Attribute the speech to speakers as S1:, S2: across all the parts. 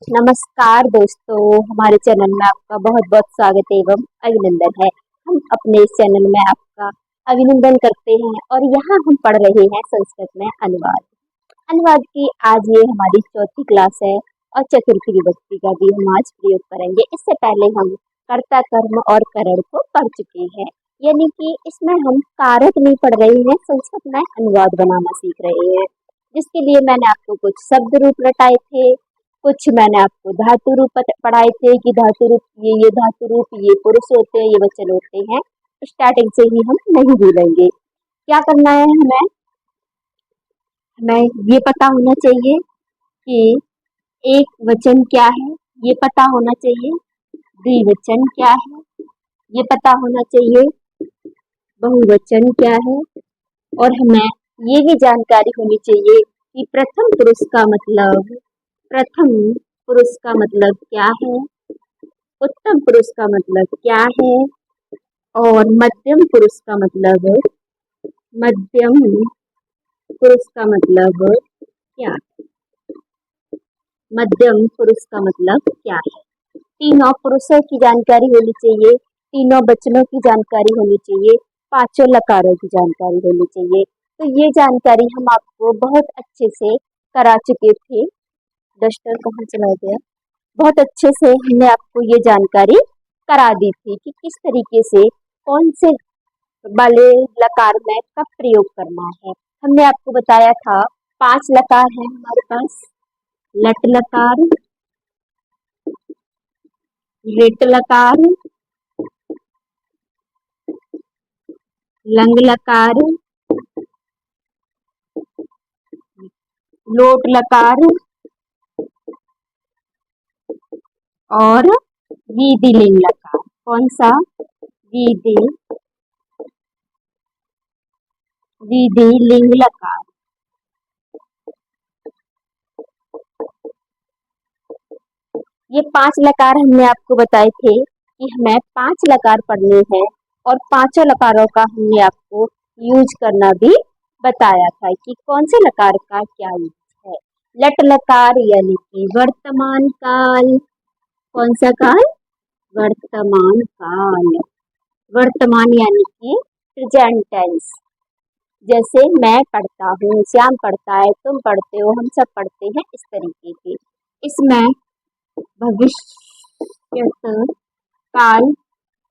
S1: नमस्कार दोस्तों, हमारे चैनल में आपका बहुत बहुत स्वागत एवं अभिनंदन है। हम अपने इस चैनल में आपका अभिनंदन करते हैं और यहाँ हम पढ़ रहे हैं संस्कृत में अनुवाद। अनुवाद की आज ये हमारी चौथी क्लास है और चतुर्थी विभक्ति का भी हम आज प्रयोग करेंगे। इससे पहले हम कर्ता, कर्म और करण को पढ़ चुके हैं, यानी कि इसमें हम कारक नहीं पढ़ रहे हैं, संस्कृत में अनुवाद बनाना सीख रहे हैं, जिसके लिए मैंने आपको कुछ शब्द रूप रटाए थे, कुछ मैंने आपको धातु रूप पढ़ाए थे कि धातु रूप ये धातु रूप, ये पुरुष होते हैं, ये वचन होते हैं। स्टार्टिंग से ही हम नहीं भूलेंगे। क्या करना है हमें हमें ये पता होना चाहिए कि एक वचन क्या है, ये पता होना चाहिए। द्विवचन क्या है, ये पता होना चाहिए। बहुवचन क्या है, और हमें ये भी जानकारी होनी चाहिए कि प्रथम पुरुष का मतलब क्या है, उत्तम पुरुष का मतलब क्या है, और मध्यम पुरुष का मतलब क्या है। मध्यम पुरुष का मतलब क्या है। तीनों पुरुषों की जानकारी होनी चाहिए, तीनों वचनों की जानकारी होनी चाहिए, पांचों लकारों की जानकारी होनी चाहिए। तो ये जानकारी हम आपको बहुत अच्छे से करा चुके थे। डस्टर कहाँ चला गया। बहुत अच्छे से हमने आपको ये जानकारी करा दी थी कि किस तरीके से कौन से वाले लकार में कब प्रयोग करना है। हमने आपको बताया था 5 लकार है हमारे पास। लट लकार, रिट लकार, लंग लकार, लोट लकार और विधिलिंग लकार। कौन सा? विधिलिंग लकार। ये 5 लकार हमने आपको बताए थे कि हमें 5 लकार पढ़ने हैं, और पांचों लकारों का हमने आपको यूज करना भी बताया था कि कौन से लकार का क्या यूज है। लट लकार यानी कि वर्तमान काल। कौन सा काल? वर्तमान काल। वर्तमान यानी कि प्रेजेंट टेंस। जैसे मैं पढ़ता हूँ, श्याम पढ़ता है, तुम पढ़ते हो, हम सब पढ़ते हैं, इस तरीके के। इसमें भविष्य काल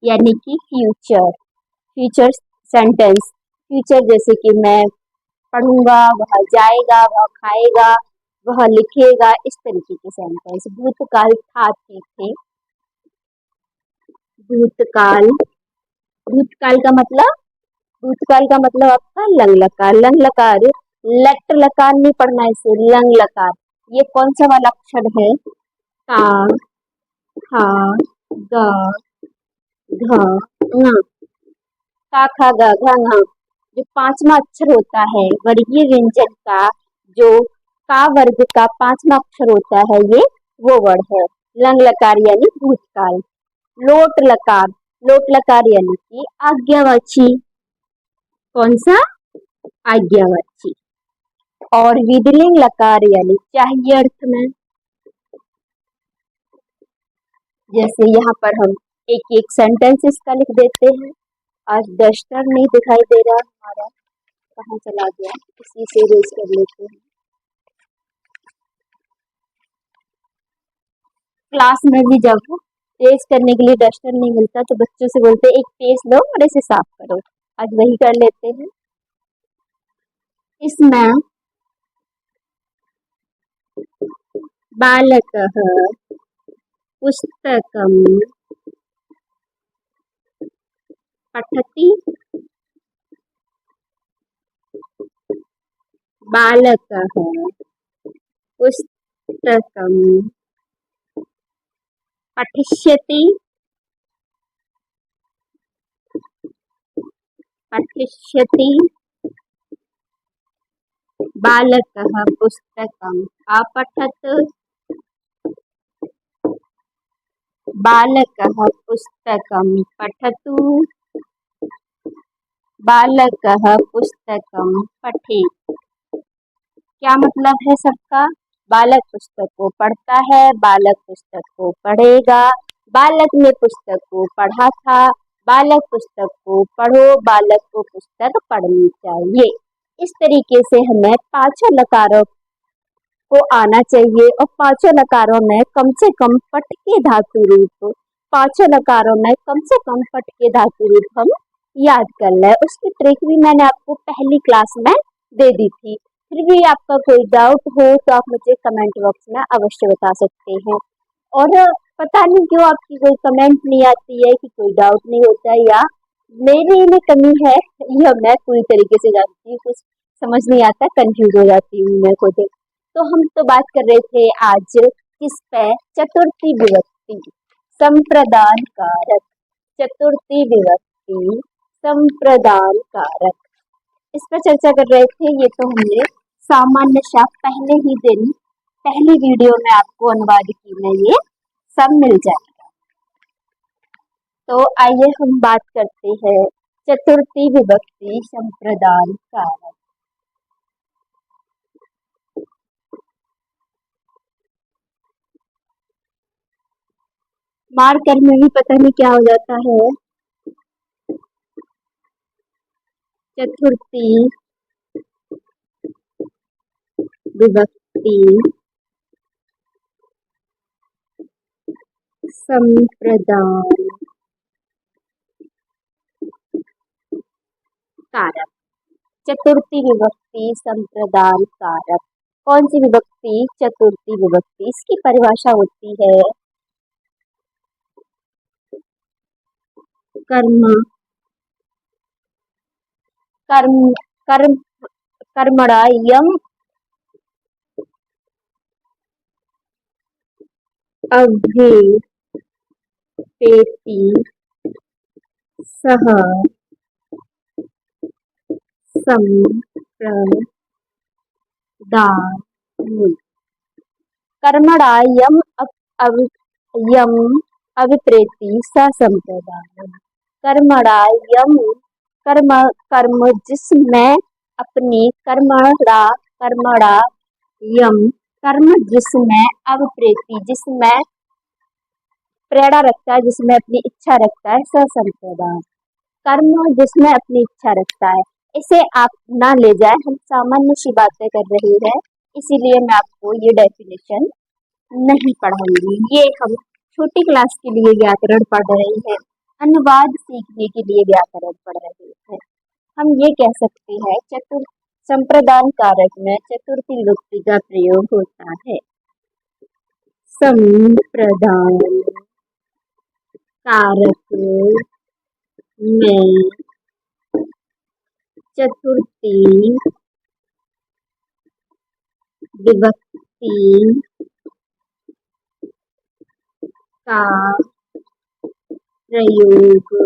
S1: यानी कि फ्यूचर सेंटेंस। फ्यूचर जैसे कि मैं पढ़ूंगा, वह जाएगा, वह खाएगा, वह लिखेगा, इस तरीके के सेंटेंस। भूतकाल था, थे। भूतकाल भूतकाल का मतलब आपका लंग लकार। लंग लकार, लट लकार नहीं पढ़ना है इसे, लंग लकार। ये कौन सा वाला अक्षर है? का, खा, ग, घ, ङ। का, खा, ग, घ, ङ। जो 5वां अक्षर होता है वर्गीय व्यंजन का, जो का वर्ग का 5वां अक्षर होता है, ये वो वर्ड है लंग लकार यानी भूतकाल। लोट लकार यानी कि आज्ञावाची। कौन सा? आज्ञावाची। और विधिलिंग लकार यानी चाहिए अर्थ में। जैसे यहाँ पर हम एक एक सेंटेंस इसका लिख देते हैं। आज डस्टर नहीं दिखाई दे रहा हमारा, कहाँ चला गया, इसी से रेज कर लेते हैं। क्लास में भी जब रेज करने के लिए डस्टर नहीं मिलता तो बच्चों से बोलते एक पेज लो और इसे साफ करो। आज वही कर लेते हैं। इसमें बालकः पुस्तकं पठति। बालकः पुस्तकं पठिष्यति। बालकः पुस्तकम् अपठत्। बालकः पुस्तकं पठतु। बालकः पुस्तकं पठेत्। क्या मतलब है सबका? बालक पुस्तक को पढ़ता है, बालक पुस्तक को पढ़ेगा, बालक ने पुस्तक को पढ़ा था, बालक पुस्तक को पढ़ो, बालक को पुस्तक पढ़नी चाहिए। इस तरीके से हमें पांचों लकारों को आना चाहिए और पांचों लकारों में कम से कम पट के धातु रूप, पांचों लकारों में कम से कम पट के धातु रूप हम याद कर लें। उसकी ट्रिक भी मैंने आपको पहली क्लास में दे दी थी। फिर भी आपका कोई डाउट हो तो आप मुझे कमेंट बॉक्स में अवश्य बता सकते हैं। और पता नहीं क्यों आपकी कोई कमेंट नहीं आती है, कि कोई डाउट नहीं होता है, या मेरे में कमी है, यह मैं पूरी तरीके से जानती हूँ। कुछ समझ नहीं आता, कंफ्यूज हो जाती हूँ मैं खुद। तो हम तो बात कर रहे थे आज किस पे, चतुर्थी विभक्ति संप्रदान कारक, चतुर्थी विभक्ति संप्रदान कारक, इस पर चर्चा कर रहे थे। ये तो हमने सामान्य शाप पहले ही दिन पहली वीडियो में आपको अनुवाद की में ये सब मिल जाएगा। तो आइए हम बात करते हैं चतुर्थी विभक्ति संप्रदान कारक। मार्कर में भी पता नहीं क्या हो जाता है। चतुर्थी विभक्ति संप्रदान कारक, चतुर्थी विभक्ति संप्रदान कारक। कौन सी विभक्ति? चतुर्थी विभक्ति। इसकी परिभाषा होती है कर्म कर्म कर्म कर्मणा यम अभ्युपेति सह संप्रदान। कर्मणा यम यम अभिप्रेति स संप्रदान। कर्मणा यम, कर्म कर्म जिसमें अपनी, कर्मणा कर्मणा यम कर्म जिसमें, अभिप्रेति जिसमें प्रेरणा रखता है, जिसमें अपनी इच्छा रखता है, स संप्रदान। कर्म जिसमें अपनी इच्छा रखता है, इसे आप ना ले जाए, हम सामान्य सी बातें कर रहे हैं, इसीलिए मैं आपको ये डेफिनेशन नहीं पढ़ाऊंगी। ये हम छोटी क्लास के लिए व्याकरण पढ़ रहे हैं, अनुवाद सीखने के लिए व्याकरण पढ़ रहे हैं। हम ये कह सकते हैं चतुर्थ संप्रदान कारक में चतुर्थी विभक्ति का प्रयोग होता है। संप्रदान कारक में चतुर्थी विभक्ति का प्रयोग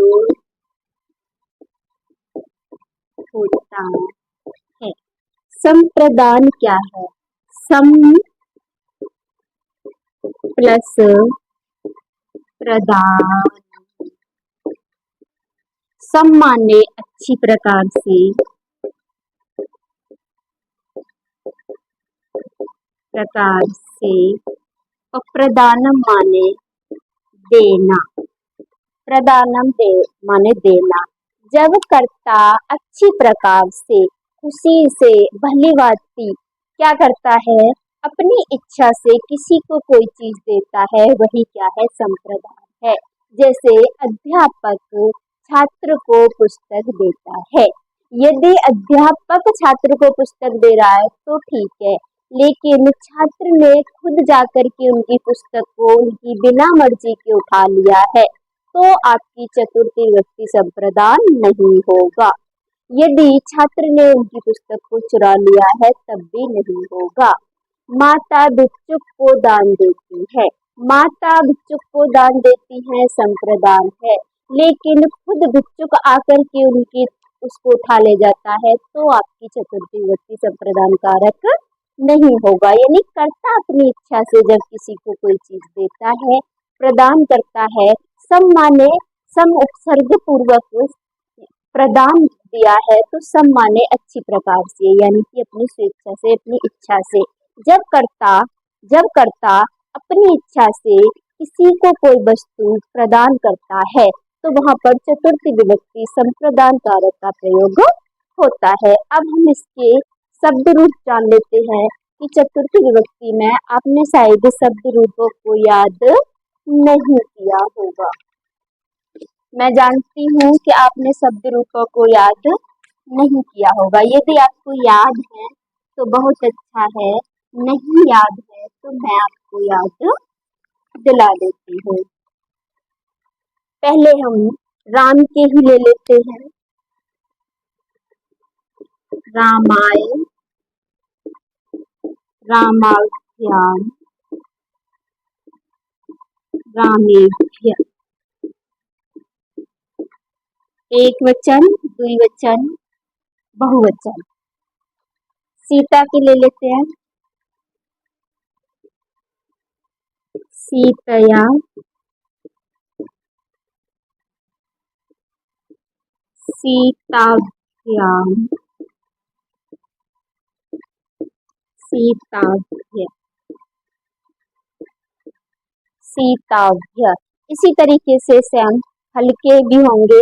S1: होता है। संप्रदान क्या है? सम प्लस प्रदान। सम माने अच्छी प्रकार से, और प्रदानम माने देना। प्रदानम दे माने देना। जब कर्ता अच्छी प्रकार से, खुशी से, भली भांति क्या करता है, अपनी इच्छा से किसी को कोई चीज देता है, वही क्या है? संप्रदान है। जैसे अध्यापक छात्र को पुस्तक देता है। यदि अध्यापक छात्र को पुस्तक दे रहा है तो ठीक है, लेकिन छात्र ने खुद जाकर के उनकी पुस्तक को उनकी बिना मर्जी के उठा लिया है, तो आपकी चतुर्थी विभक्ति संप्रदान नहीं होगा। यदि छात्र ने उनकी पुस्तक को चुरा लिया है तब भी नहीं होगा। माता भिक्षुक को दान देती है। माता भिक्षुक को दान देती है, संप्रदान है, लेकिन खुद भिक्षुक आकर के उनकी उसको उठा ले जाता है, तो आपकी चतुर्थी विभक्ति संप्रदान कारक नहीं होगा। यानी कर्ता अपनी इच्छा से जब किसी को कोई चीज देता है, प्रदान करता है, सम माने सम उपसर्ग पूर्वक प्रदान दिया है, तो सम माने अच्छी प्रकार से, यानी कि अपनी स्वेच्छा से, अपनी इच्छा से। जब कर्ता अपनी इच्छा से किसी को कोई वस्तु प्रदान करता है तो वहां पर चतुर्थी विभक्ति संप्रदान कारक का प्रयोग होता है। अब हम इसके शब्द रूप जान लेते हैं कि चतुर्थी विभक्ति में आपने शायद शब्द रूपों को याद नहीं किया होगा। मैं जानती हूँ कि आपने शब्द रूपों को याद नहीं किया होगा। यदि आपको याद है तो बहुत अच्छा है, नहीं याद है तो मैं आपको याद दिला देती हूँ। पहले हम राम के ही ले लेते हैं। रामायण, रामाभ्याम, रामेभ्य। एक वचन, द्विवचन, बहुवचन। सीता के ले लेते हैं। सीतया, सीताभ्याम, सीताभ्य, सीताभ्य। इसी तरीके से हम हल्के भी होंगे।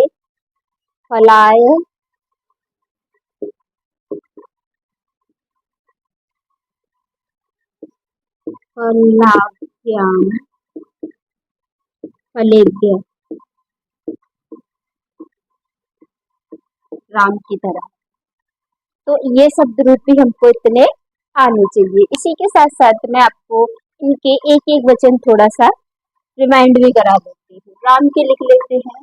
S1: फलाय, फलाभ्याम, फलेभ्य। राम की तरह। तो ये शब्द रूप भी हमको इतने आने चाहिए। इसी के साथ साथ मैं आपको इनके एक एक वचन थोड़ा सा रिमाइंड भी करा देती हूँ। राम के लिख लेते हैं।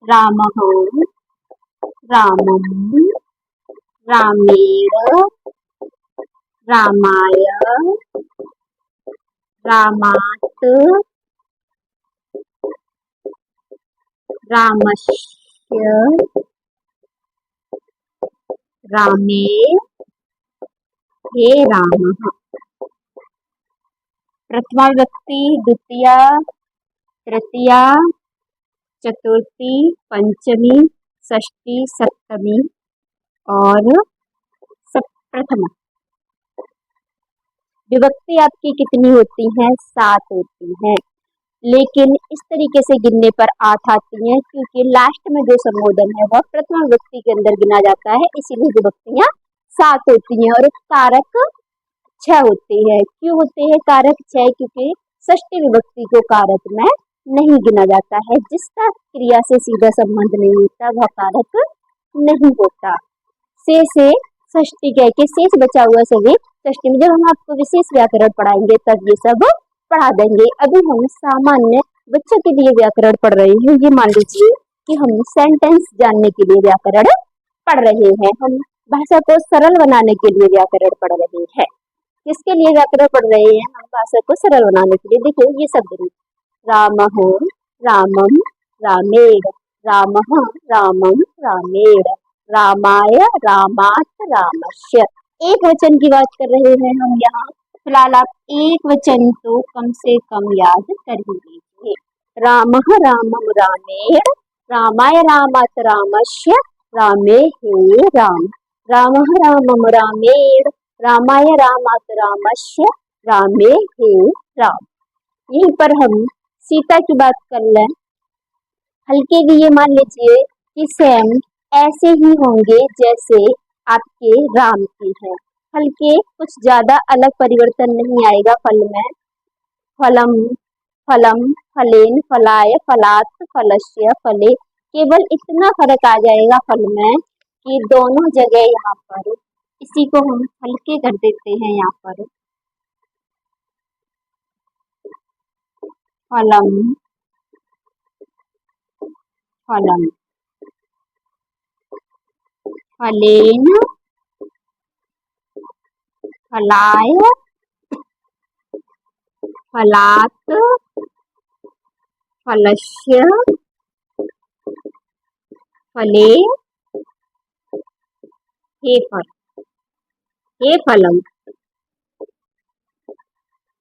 S1: रामः, रामम, रामेण, रामाय, रामात्, रामस्य, रामे, हे रामः। प्रथमा विभक्ति द्वितीया, तृतीया, चतुर्थी, पंचमी, षष्ठी, सप्तमी और प्रथमा। विभक्ति आपकी कितनी होती है? 7 होती है, लेकिन इस तरीके से गिनने पर 8 आती हैं क्योंकि लास्ट में जो संबोधन है वह प्रथम विभक्ति के अंदर गिना जाता है, इसीलिए विभक्तियां 7 होती हैं और कारक 6 होते हैं। क्यों होते हैं कारक 6? क्योंकि षष्ठी विभक्ति को कारक में नहीं गिना जाता है। जिसका क्रिया से सीधा संबंध नहीं होता वह कारक नहीं होता। से षष्ठी कह के शेष बचा हुआ सभी षष्ठी में। जब हम आपको विशेष व्याकरण पढ़ाएंगे तब ये सब पढ़ा देंगे। अभी हम सामान्य बच्चों के लिए व्याकरण पढ़ रहे हैं। ये मान लीजिए कि हम सेंटेंस जानने के लिए व्याकरण पढ़ रहे हैं, हम भाषा को सरल बनाने के लिए व्याकरण पढ़ रहे हैं। किसके लिए व्याकरण पढ़ रहे हैं? हम भाषा को सरल बनाने के लिए। देखो ये शब्द रूप रामः, रामम, रामेण, रामः, रामम, रामेण, रामाय, रामात्, रामस्य। एक वचन की बात कर रहे हैं हम यहाँ। फिलहाल आप एक वचन तो कम से कम याद कर ही लीजिए। रामः, रामम, रामेण, रामाय, रामात्, रामस्य, रामे हे राम। रामः, रामम, रामेण, रामाय, रामात्, रामस्य, रामे हे राम। यहीं पर हम सीता की बात कर लें। हल्के भी ये मान लीजिए कि सेम ऐसे ही होंगे जैसे आपके राम की है। हल्के कुछ ज्यादा अलग परिवर्तन नहीं आएगा फल में। फलम, फलम, फलेन, फलाय, फलात्, फलस्य, फले। केवल इतना फर्क आ जाएगा फल में कि दोनों जगह यहाँ पर इसी को हम हल्के कर देते हैं। यहाँ पर फलम, फलम, फलेन, फलाय, फलात्, फलस्य, फले, हे फल, हे फलम।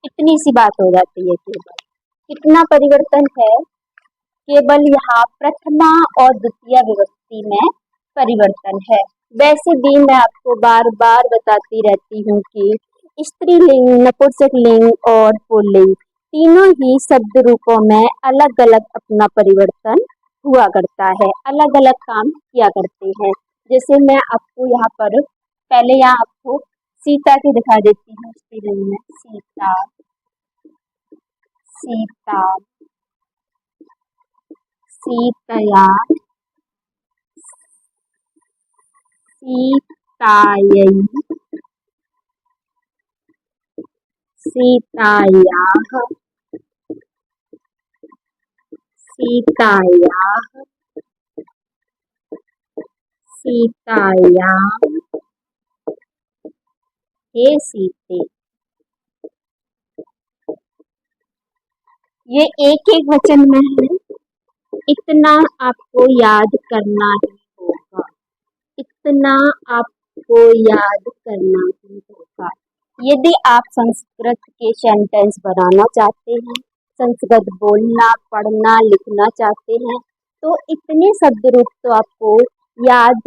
S1: इतनी सी बात हो जाती है। केवल कितना परिवर्तन है? केवल यहाँ प्रथमा और द्वितीय विभक्ति में परिवर्तन है। वैसे भी मैं आपको बार बार बताती रहती हूँ कि स्त्रीलिंग, नपुंसकलिंग और पुल्लिंग तीनों ही शब्द रूपों में अलग अलग अपना परिवर्तन हुआ करता है, अलग अलग काम किया करते हैं। जैसे मैं आपको यहाँ पर पहले यहाँ आपको सीता के दिखा देती हूँ। स्त्रीलिंग में सीता, सीता, सीतया, सीतायै, सीतायाः, सीतायाः, सीतायां, हे सीते। ये एक एक वचन में है, इतना आपको याद करना ही होगा, इतना आपको याद करना ही होगा। यदि आप संस्कृत के सेंटेंस बनाना चाहते हैं, संस्कृत बोलना, पढ़ना, लिखना चाहते हैं, तो इतने शब्द रूप तो आपको याद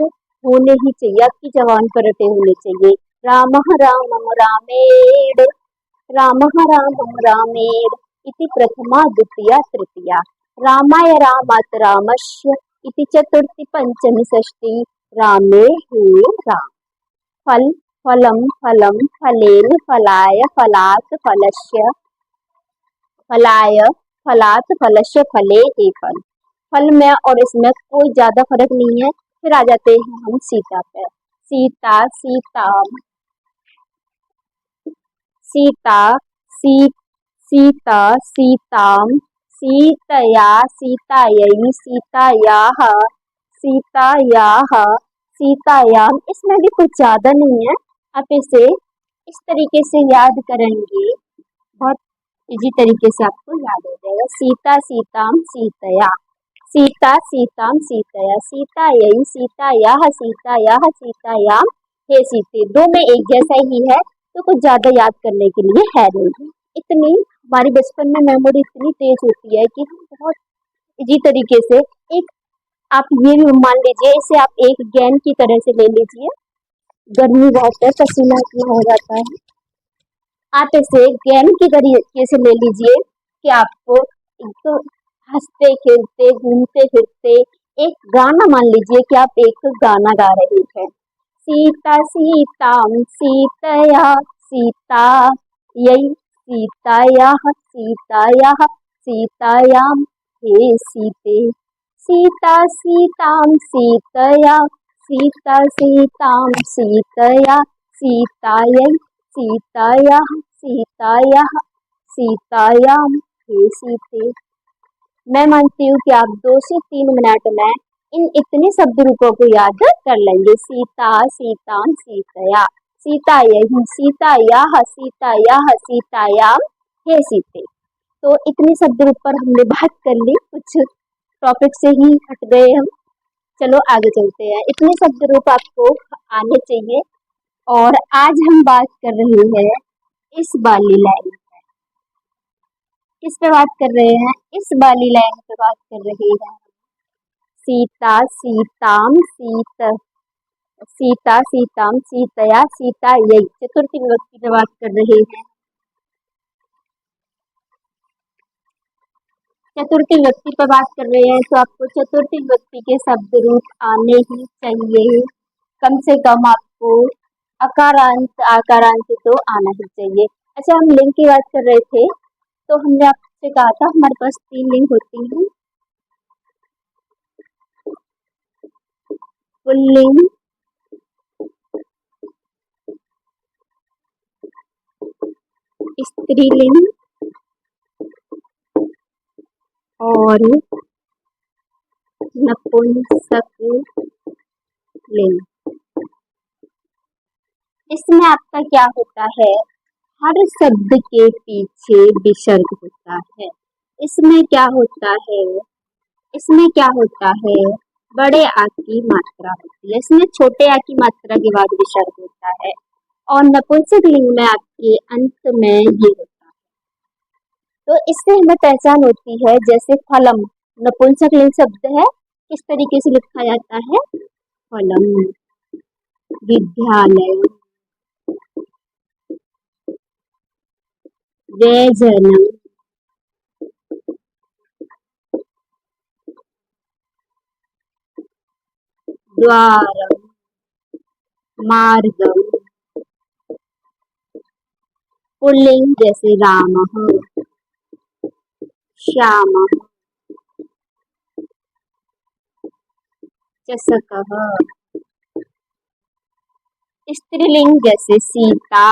S1: होने ही चाहिए, आपकी जबान पर रटे होने चाहिए। रामः रामं रामेण, रामः रामं रामेण इति प्रथमा द्वितीया तृतीया, रामाय रामात् रामस्य इति चतुर्थी पंचमी षष्ठी, रामे हे राम। फल, फलं, फलं, फलेन, फलाय, फलात्, फलस्य, फलाय, फलात्, फलस्य, फले हे फल। फल में और इसमें कोई ज्यादा फर्क नहीं है। फिर आ जाते हैं हम सीता पे। सीता, सीता, सीता, सी, सीता, सीताम, सीतया, सीतायै, सीतायाः, सीतायाः, सीतायाम। इसमें भी कुछ ज्यादा नहीं है, आप इसे इस तरीके से याद करेंगे, बहुत इजी तरीके से आपको याद हो जाएगा। सीता, सीताम, सीतया, सीता, सीताम, सीतया, सीतायै, सीतायाः, सीतायाः, सीतायाम, हे सीते। दो में एक जैसा ही है, तो कुछ ज्यादा याद करने के लिए है नहीं। इतनी हमारी बचपन में मेमोरी इतनी तेज होती है कि हम बहुत इजी तरीके से एक, आप ये भी मान लीजिए, इसे आप एक गेम की तरह से ले लीजिए। गर्मी बहुत है, पसीना इतना हो जाता है, आप इसे गेम की तरीके से ले लीजिए कि आपको एक तो हंसते खेलते घूमते फिरते एक गाना मान लीजिए कि आप एक गाना गा रहे हैं। सीता, सीताम, सीतया, सीता यही, सीतायाः, सीतायाः, सीतायाम, हे सीते। सीता, सीताम, सीतया, सीता, सीताम, सीतया, सीतायै, सीतायाः, सीतायाः, सीतायाम, हे सीते। मैं मानती हूँ कि आप 2 से 3 मिनट में इन इतने शब्द रूपों को याद कर लेंगे। सीता, सीताम, सीतया, सीतायै, सीतायाः, सीतायाः, सीतायाम, हे सीते। तो इतने शब्द रूप पर हमने बात कर ली, कुछ टॉपिक से ही हट गए हम। चलो आगे चलते हैं। इतने शब्द रूप आपको आने चाहिए। और आज हम बात कर रहे हैं इस वाली लाइन, किस पे बात कर रहे हैं? इस वाली लाइन पे बात कर रहे हैं। सीता, सीताम, सीता, सीताम, सीतया, सीतायै, चतुर्थी विभक्ति पे बात कर रहे हैं। चतुर्थी विभक्ति पे बात कर रहे हैं, तो आपको चतुर्थी विभक्ति के शब्द रूप आने ही चाहिए। कम से कम आपको अकारांत, आकारांत तो आना ही चाहिए। अच्छा, हम लिंग की बात कर रहे थे, तो हमने आपसे कहा था हमारे पास 3 लिंग होती हैं। पुल्लिंग, स्त्रीलिंग और नपुंसकलिंग। इसमें आपका क्या होता है, हर शब्द के पीछे विसर्ग होता है। इसमें क्या होता है, इसमें क्या होता है, बड़े आ की मात्रा होती है, इसमें छोटे आ की मात्रा के बाद विसर्ग होता है। और नपुंसकलिंग में आपके अंत में ये होता है। तो इससे हमें पहचान होती है, जैसे फलम नपुंसकलिंग शब्द है, किस तरीके से लिखा जाता है, फलम। विद्यालय व्यजनम द्वारम मार्गम पुल्लिंग जैसे रामः श्यामः चषकः स्त्रीलिंग जैसे सीता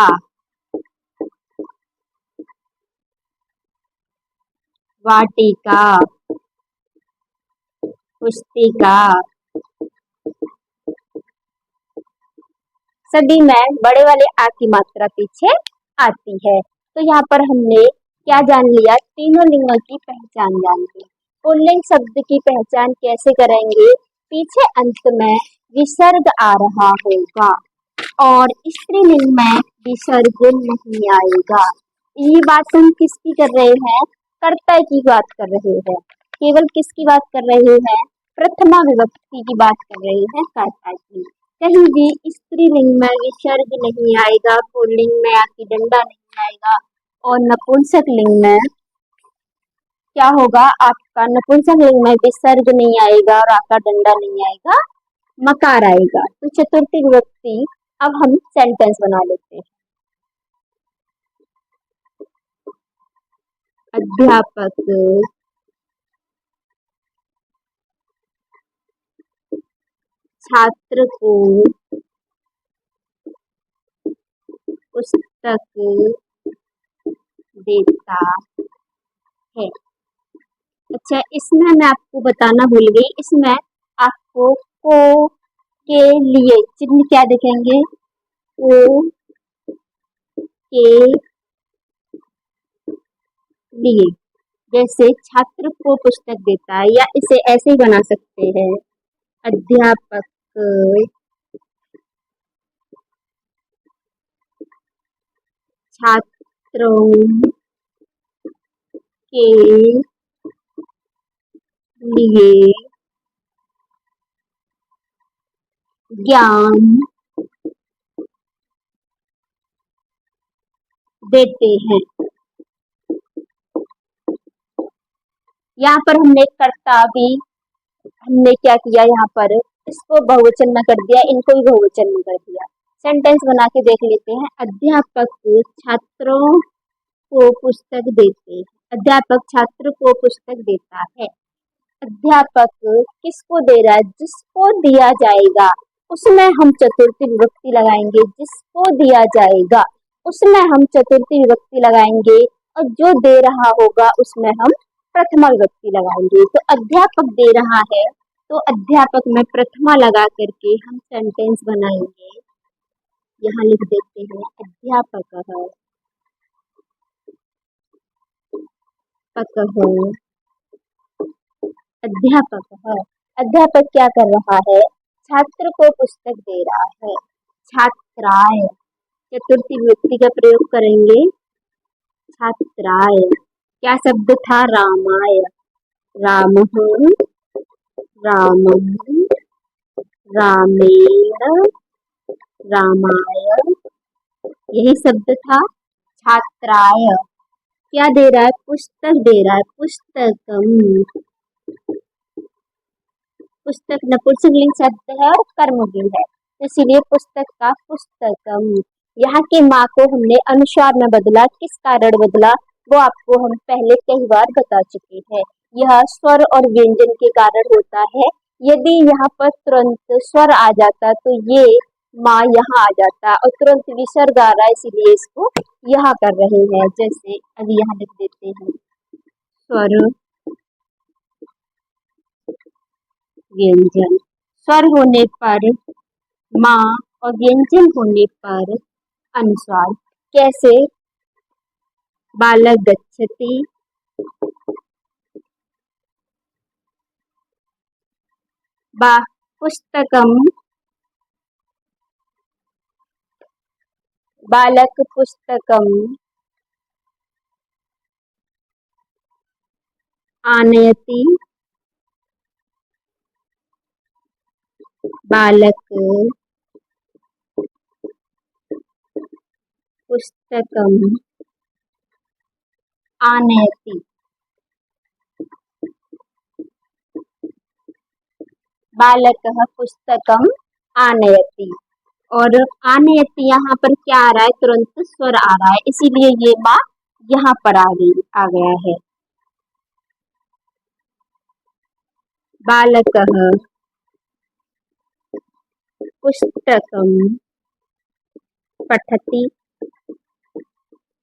S1: वाटिका पुस्तिका सदी में बड़े वाले आ की मात्रा पीछे आती है। तो यहाँ पर हमने क्या जान लिया, तीनों लिंगों की पहचान जान ली। पुल्लिंग शब्द की पहचान कैसे करेंगे, पीछे अंत में विसर्ग आ रहा होगा और स्त्रीलिंग में विसर्ग नहीं आएगा। ये बात हम किसकी कर रहे हैं, कर्ता की बात कर रहे हैं। केवल किसकी बात कर रहे हैं, प्रथमा विभक्ति की बात कर रहे हैं, कर्ता की। कहीं भी स्त्रीलिंग में विसर्ग नहीं आएगा, पुल्लिंग में आकी डंडा नहीं आएगा और नपुंसक लिंग में क्या होगा, आपका नपुंसक लिंग में विसर्ग नहीं आएगा और आका डंडा नहीं आएगा, मकार आएगा। तो चतुर्थी विभक्ति अब हम सेंटेंस बना लेते हैं। अध्यापक छात्र को पुस्तक देता है। अच्छा, इसमें मैं आपको बताना भूल गई, इसमें आपको को के लिए चिन्ह क्या दिखेंगे, को के लिए। जैसे छात्र को पुस्तक देता है, या इसे ऐसे ही बना सकते हैं, अध्यापक छात्रों के लिए ज्ञान देते हैं। यहाँ पर हमने कर्ता भी, हमने क्या किया, यहाँ पर इसको बहुवचन में कर दिया, इनको भी बहुवचन में कर दिया। सेंटेंस बना के देख लेते हैं। अध्यापक छात्रों को पुस्तक देते हैं। अध्यापक छात्र को पुस्तक देता है। अध्यापक किसको दे रहा है, जिसको दिया जाएगा उसमें हम चतुर्थी विभक्ति लगाएंगे, जिसको दिया जाएगा उसमें हम चतुर्थी विभक्ति लगाएंगे और जो दे रहा होगा उसमें हम प्रथमा विभक्ति लगाएंगे। तो अध्यापक दे रहा है तो अध्यापक में प्रथमा लगा करके हम सेंटेंस बनाएंगे। यहाँ लिख देते हैं अध्यापक अध्यापक अध्यापक क्या कर रहा है, छात्र को पुस्तक दे रहा है। छात्राय चतुर्थी विभक्ति का प्रयोग करेंगे, छात्राय। क्या शब्द था, रामाय, रामः रामं रामेण रामाय, यही शब्द था। छात्राय क्या दे रहा है, पुस्तक दे रहा है, पुस्तकम। पुस्तक नपुंसकलिंग शब्द है और कर्म भी है, इसीलिए पुस्तक का पुस्तकम। यहाँ के माँ को हमने अनुस्वार में बदला, किस कारण बदला वो आपको हम पहले कई बार बता चुके हैं। यह स्वर और व्यंजन के कारण होता है। यदि यहाँ पर तुरंत स्वर आ जाता तो ये माँ यहाँ आ जाता, और तुरंत विसर्ग आ रहा है इसीलिए इसको यहाँ कर रहे हैं। जैसे अभी यहाँ लिख देते हैं, स्वर व्यंजन। स्वर होने पर माँ और व्यंजन होने पर अनुस्वार। कैसे, बालक गच्छति, पुस्तकम, बालक पुस्तकम आनयति, बालक पुस्तकम् आनयति, बालकः पुस्तकम् आनयति। और आनयति यहाँ पर क्या आ रहा है, तुरंत स्वर आ रहा है, इसीलिए ये माँ यहाँ पर आ गया है। बालकः पुस्तकम् पठति,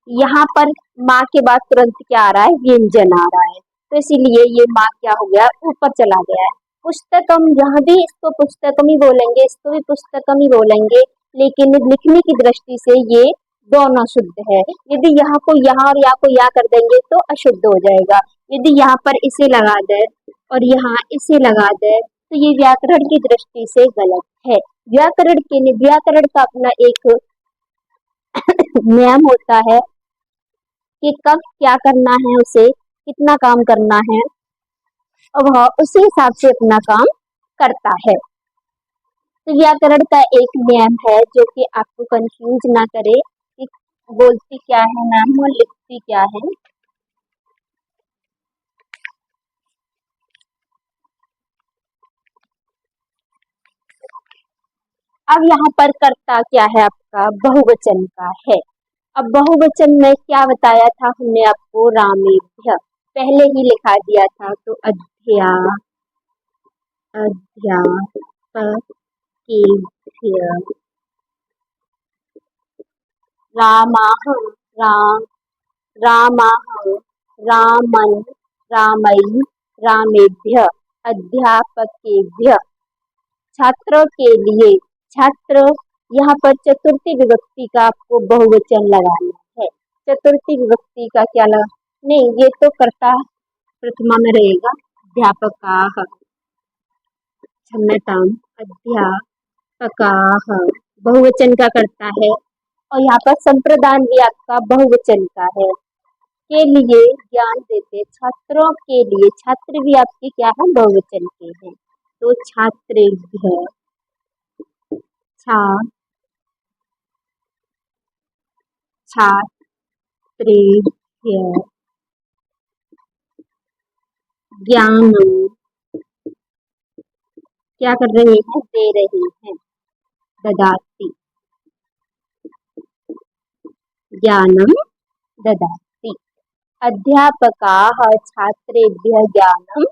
S1: यहाँ पर माँ के बाद तुरंत क्या आ रहा है, व्यंजन आ रहा है, तो इसीलिए ये माँ क्या हो गया, ऊपर चला गया है। पुस्तकम, यहाँ भी इसको पुस्तकम ही बोलेंगे, इसको भी पुस्तकम ही बोलेंगे, लेकिन लिखने की दृष्टि से ये दोनों शुद्ध है। यदि यहाँ को यहाँ और यहाँ को यहाँ कर देंगे तो अशुद्ध हो जाएगा। यदि यहाँ पर इसे लगा दे और यहाँ इसे लगा दे तो ये व्याकरण की दृष्टि से गलत है। व्याकरण का अपना एक नियम होता है कि कब क्या करना है, उसे कितना काम करना है, और वह उसी हिसाब से अपना काम करता है। तो व्याकरण का एक नियम है जो कि आपको कंफ्यूज ना करे कि बोलती क्या है मैम और लिखती क्या है। अब यहाँ पर कर्ता क्या है, आपका बहुवचन का है। अब बहुवचन में क्या बताया था हमने आपको, रामेभ्य पहले ही लिखा दिया था, तो अध्यापकेभ्य, रामाः रामाः रामन् रामै रामेभ्य अध्यापकेभ्य, छात्रों के लिए, छात्र यहाँ पर चतुर्थी विभक्ति का आपको बहुवचन लगाना है। चतुर्थी विभक्ति का क्या लगा, नहीं ये तो कर्ता प्रथमा में रहेगा, अध्यापकाः, क्षम्यताम्, अध्यापकाः बहुवचन का करता है। और यहाँ पर संप्रदान भी आपका बहुवचन का है। के लिए ज्ञान देते, छात्रों के लिए, छात्र भी आपके क्या है, बहुवचन के हैं, तो छात्रेभ्य छात्रेभ्य ज्ञानम्, क्या कर रहे हैं, दे रहे हैं, ददाति, ज्ञानम् ददाति। अध्यापकाः छात्रेभ्यः ज्ञानम्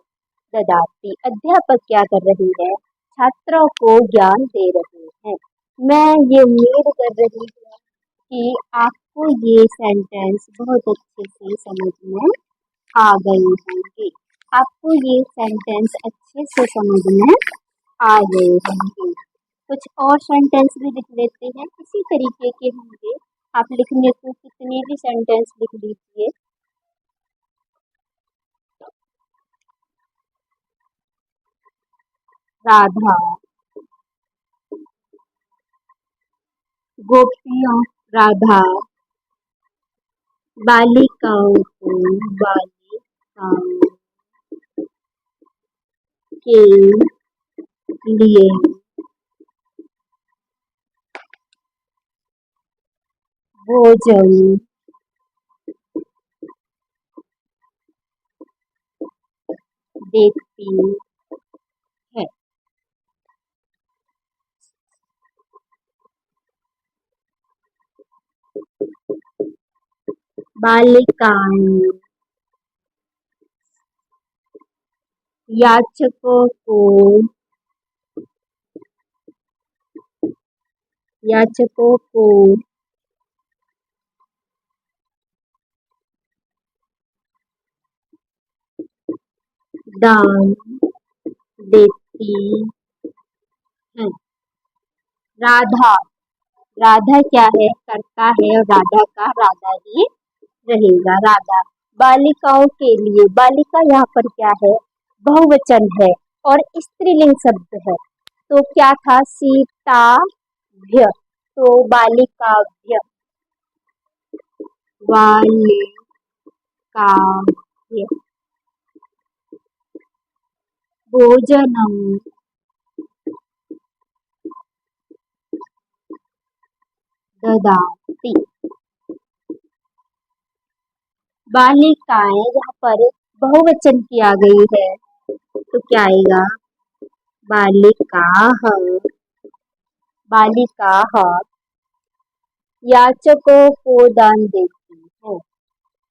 S1: ददाति, अध्यापक क्या कर रही है, छात्रों को ज्ञान दे रहे हैं। मैं ये उम्मीद कर रही हूँ कि आपको ये सेंटेंस बहुत अच्छे से समझ में आ गए होंगे, आपको ये सेंटेंस अच्छे से समझ में आ गए होंगे। कुछ और सेंटेंस भी लिख लेते हैं, इसी तरीके के होंगे, आप लिखने को कितने भी सेंटेंस लिख लीजिए। राधा गोपियों, राधा बालिकाओं को, बालिकाओं के लिए भोजन देती है। बालिकाएं याचकों को दान देती है। राधा, राधा क्या है, करता है, और राधा का राधा ही रहेगा, राधा। बालिकाओं के लिए, बालिका यहाँ पर क्या है, बहुवचन है और स्त्रीलिंग शब्द है, तो क्या था, सीताभ्य, तो बालिकाभ्य, बालिकाभ्य भोजनम ददाति, बालिकाएं यहाँ पर बहुवचन की आ गई है, तो क्या आएगा? बालिकाः, बालिकाः। याचकों को दान देती है,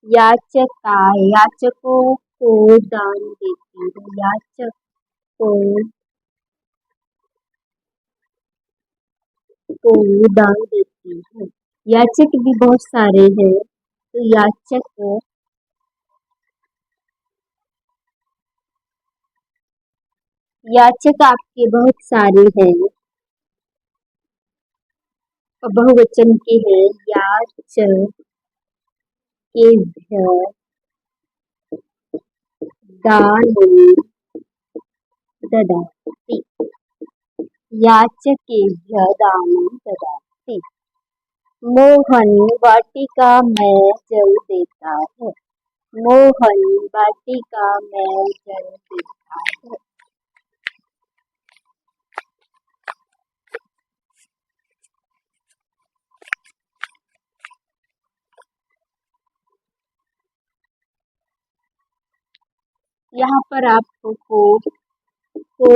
S1: याचकाएं, याचकों को दान देती है, याचकों को दान देती है। याचक भी बहुत सारे हैं, तो याचक आपके बहुत सारे हैं और बहुवचन के हैं। याचकेभ्य दानं ददाति, याचकेभ्य दानं ददाति। मोहन वाटिका में जल देता है, मोहन वाटिका में जल देता है। यहाँ पर आपको को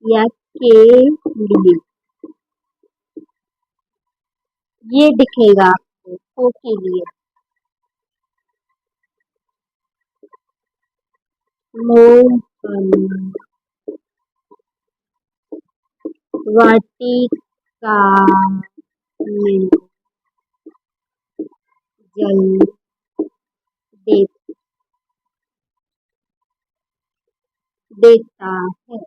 S1: या के लिए ये दिखेगा आपको, को के लिए। मोहन वाटिका में जल देता है।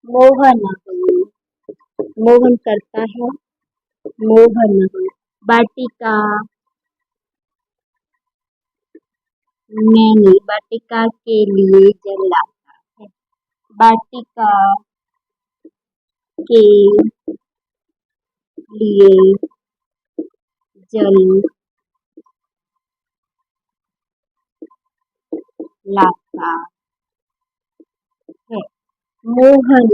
S1: मोहन, मोहन करता है, मोहन वाटिका मैंने वाटिका के लिए जल लाता है, वाटिका के लिए जल लाता है। मोहन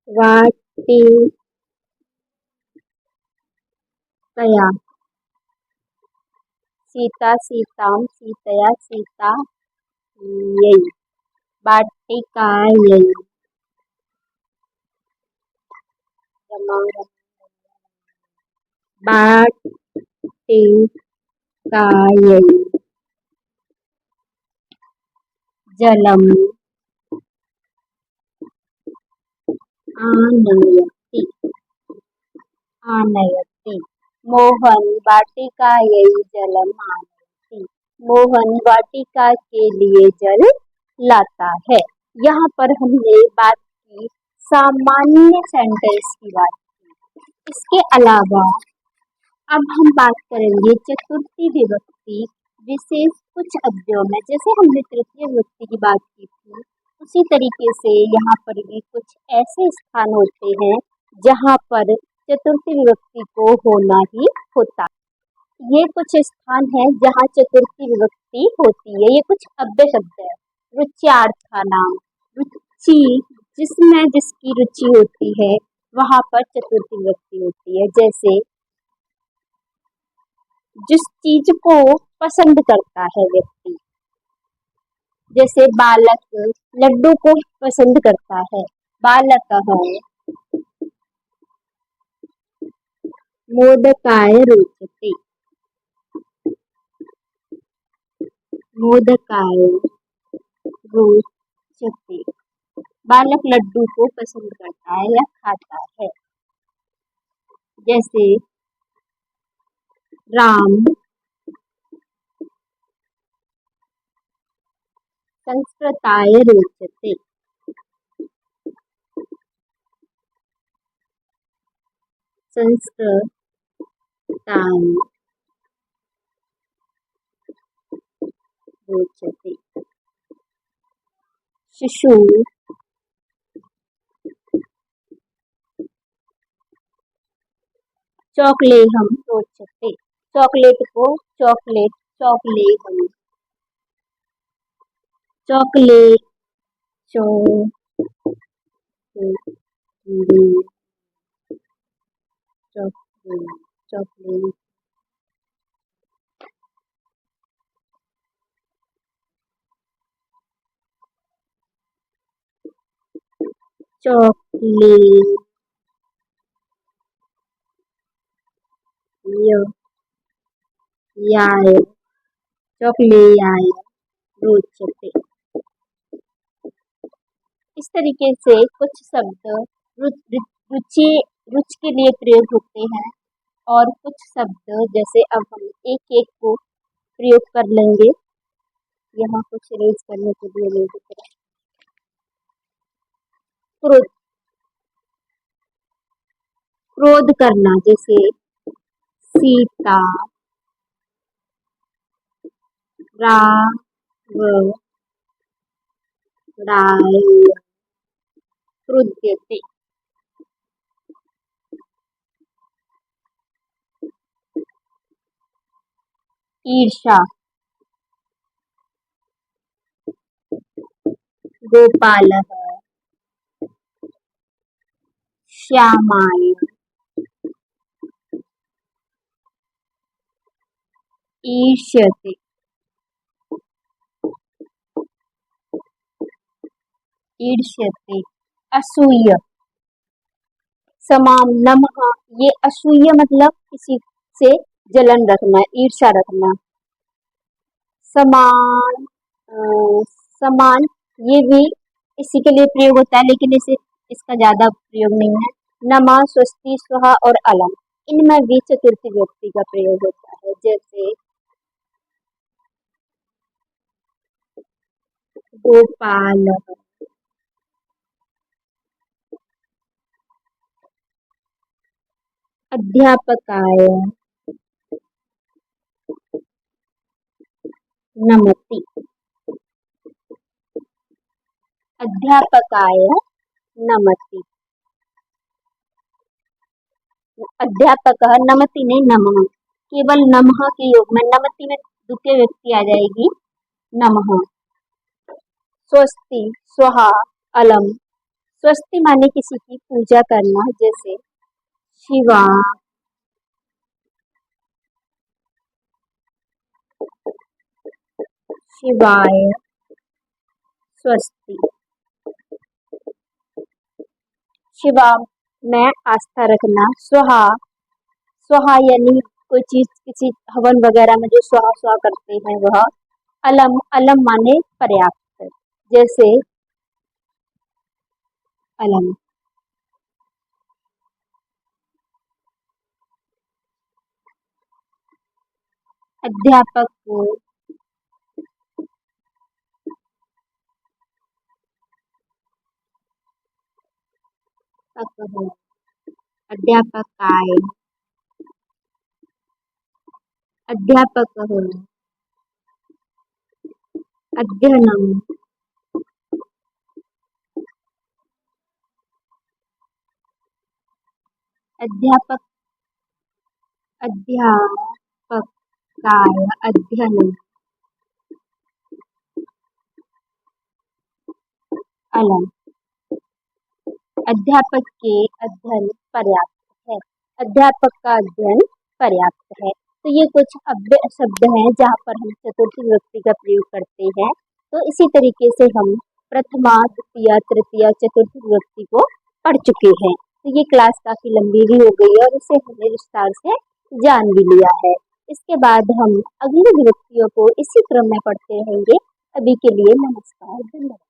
S1: वाटिकया सीता सीतां सीतया सीतायै वाटिकायै वाटिकायै जलम आनयति, आनयति। मोहन वाटिकायै जलम आनयति, मोहन वाटिका के लिए जल लाता है। यहाँ पर हमने बात की सामान्य सेंटेंस की बात की। इसके अलावा अब हम बात करेंगे चतुर्थी विभक्ति विशेष कुछ अव्ययों में। जैसे हमने तृतीय विभक्ति की बात की थी, उसी तरीके से यहाँ पर भी कुछ ऐसे स्थान होते हैं जहाँ पर चतुर्थी विभक्ति को होना ही होता है। ये कुछ स्थान है जहाँ चतुर्थी विभक्ति होती है। ये कुछ अव्यय शब्द है। रुच्यार्थानाम, रुचि जिसमें जिसकी रुचि होती है वहाँ पर चतुर्थी विभक्ति होती है। जैसे जिस चीज को पसंद करता है व्यक्ति, जैसे बालक लड्डू को पसंद करता है, बालकः मोदकाय रोचते, मोदकाय रोचते। बालक लड्डू को पसंद करता है या खाता है। जैसे राम संस्कृताय रोचते, संस्कृताय रोचते। शिशु चॉकलेहम रोचते, चॉकलेट को चॉकलेट चॉकलेहम chocolate, chocolate, chocolate, chocolate, chocolate, yo, yay, chocolate, याय, रोचते। इस तरीके से कुछ शब्द रुचि रुचि के लिए प्रयोग होते हैं और कुछ शब्द जैसे अब हम एक एक को प्रयोग कर लेंगे। यहाँ कुछ रेज करने के लिए नहीं दिख रहा। क्रोध, क्रोध करना जैसे सीता, राव, राय, क्रुध्यते। ईर्षा, गोपालः, श्यामाय, ईष्यते, ईर्ष्यते, असूय, समाम नमः। ये असूय मतलब किसी से जलन रखना, ईर्षा रखना। समान, समान ये भी इसी के लिए प्रयोग होता है, लेकिन इसे इसका ज्यादा प्रयोग नहीं है। नमा, स्वस्ति, स्वहा और अलम, इनमें भी चतुर्थी विभक्ति का प्रयोग होता है। जैसे गोपाल, अध्यापकाय, नमति, अध्यापकाय नमति, अध्यापकः नमति नहीं नमः, केवल नमः के योग में नमति में द्वितीय व्यक्ति आ जाएगी नमः। स्वस्ति, स्वाहा, अलम, स्वस्ति माने किसी की पूजा करना, जैसे शिवा, शिवाय, स्वस्ति। शिवा में आस्था रखना। स्वाहा, स्वाहा यानी कोई चीज किसी हवन वगैरह में जो स्वाहा स्वाहा करते हैं वह। अलम, अलम माने पर्याप्त, जैसे अलम। अध्यापक को, अध्यापकाय, अध्यापकः, अध्ययनम, अध्यापक, अध्यापकाय, अध्ययनम, अलम। अध्यापक के अध्ययन पर्याप्त है, अध्यापक का अध्ययन पर्याप्त है। तो ये कुछ अव्यय शब्द हैं जहाँ पर हम चतुर्थी विभक्ति का प्रयोग करते हैं। तो इसी तरीके से हम प्रथमा, द्वितीय, तृतीय, चतुर्थी विभक्ति को पढ़ चुके हैं। तो ये क्लास काफी लंबी भी हो गई है और इसे हमने विस्तार से जान भी लिया है। इसके बाद हम अगली विभक्तियों को इसी क्रम में पढ़ते रहेंगे। अभी के लिए नमस्कार, धन्यवाद।